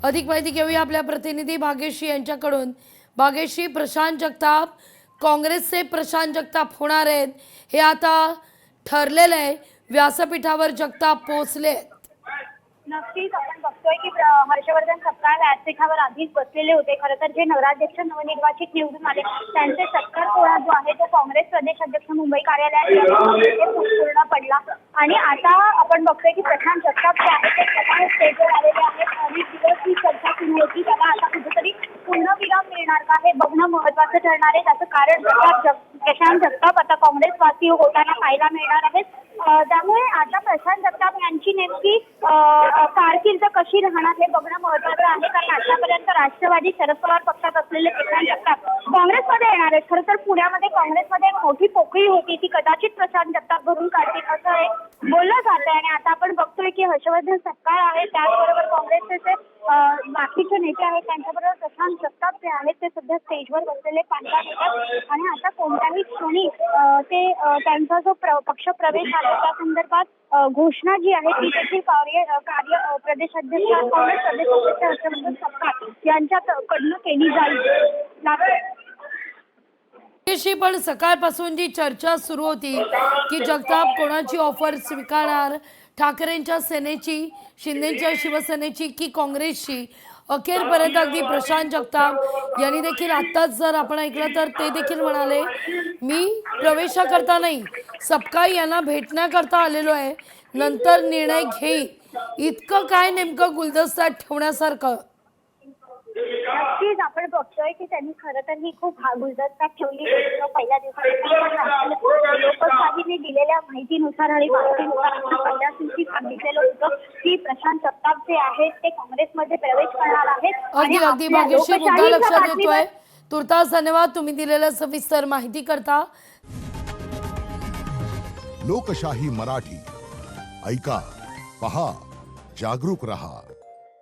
अधिक माहिती घेऊया आपल्या प्रतिनिधी भाग्यश्री यांच्याकडून। भाग्यश्री, प्रशांत जगताप काँग्रेसचे प्रशांत जगताप होणार आहेत हे आता ठरलेलं आहे, व्यासपीठावर जगताप पोहोचले। नक्कीच आपण बघतोय की हर्षवर्धन सपकाळ व्यासपीठावर आधीच बसलेले होते। खरं तर जे नगराध्यक्ष नवनिर्वाचित निवडून आले त्यांचे सत्कार सोहळा जो आहे तो काँग्रेस प्रदेश अध्यक्ष मुंबई कार्यालयात पूर्ण पडला आणि आता आपण बघतोय की प्रशांत जगताप जे आहे ते स्वतः स्टेजवर आलेले आहेत आणि दिवस ही चर्चा सुरू होती, त्याला आता कुठेतरी पूर्णविराम मिळणार का हे बघणं महत्त्वाचं ठरणार आहे। त्याचं कारण प्रशांत जगताप आता काँग्रेसवासी होताना पाहायला मिळणार आहेत। त्यामुळे आता प्रशांत जगताप यांची नेमकी कारकीर्द कशी राहणार हे बघणं महत्त्वाचं आहे, कारण आतापर्यंत राष्ट्रवादी शरद पवार पक्षात असलेले प्रशांत जगताप काँग्रेसमध्ये येणार आहेत। खरं तर पुण्यामध्ये काँग्रेसमध्ये एक मोठी पोकळी होती, ती कदाचित प्रशांत जगताप भरून काढतील असं एक बोललं जात आहे। आणि आता आपण बघतोय की हर्षवर्धन सपकाळ आहे, त्याचबरोबर काँग्रेसचे जे बाकीचे नेते आहेत त्यांच्याबरोबर प्रशांत जगताप जे आहेत ते सध्या स्टेजवर बसलेले पाहायला मिळतात आणि आता कोणत्याही क्षणी ते त्यांचा जो पक्ष प्रवेश आहे त्या संदर्भात घोषणा जी आहे ती देखील कार्य प्रदेश अध्यक्ष काँग्रेस प्रदेश अध्यक्ष हर्षवर्धन सपकाळ यांच्याकडनं केली जाईल। पण सकाळपासून जी चर्चा सुरू होती की जगताप कोणाची ऑफर स्वीकारणार, ठाकरेंच्या सेनेची, शिंदेच्या शिवसेनेची की काँग्रेसची, अखेरपर्यंत अगदी प्रशांत जगताप यांनी देखील आत्ताच जर आपण ऐकलं तर ते देखील म्हणाले मी प्रवेशाकरता नाही, सपकाळ यांना भेटण्याकरता आलेलो आहे, नंतर निर्णय घेईल। इतकं काय नेमकं गुलदस्त्यात ठेवण्यासारखं? नक्कीच आपण बघतोय की त्यांनी खरं तर ही खूप गुलदस्त्यात ठेवली पहिल्या दिवसापासून लोकशाहीने दिलेल्या माहितीनुसार आणि बातमीनुसार पहिल्या दिवशी सांगितलेलं होतं की प्रशांत जगताप जे आहेत ते काँग्रेसमध्ये प्रवेश करणार आहेत। अगदी भाग्यश्री, मुद्दा लक्षात येतोय। तुर्तास धन्यवाद तुम्ही दिलेल्या सविस्तर माहिती करता। लोकशाही मराठी ऐका, पहा, जागरूक रहा।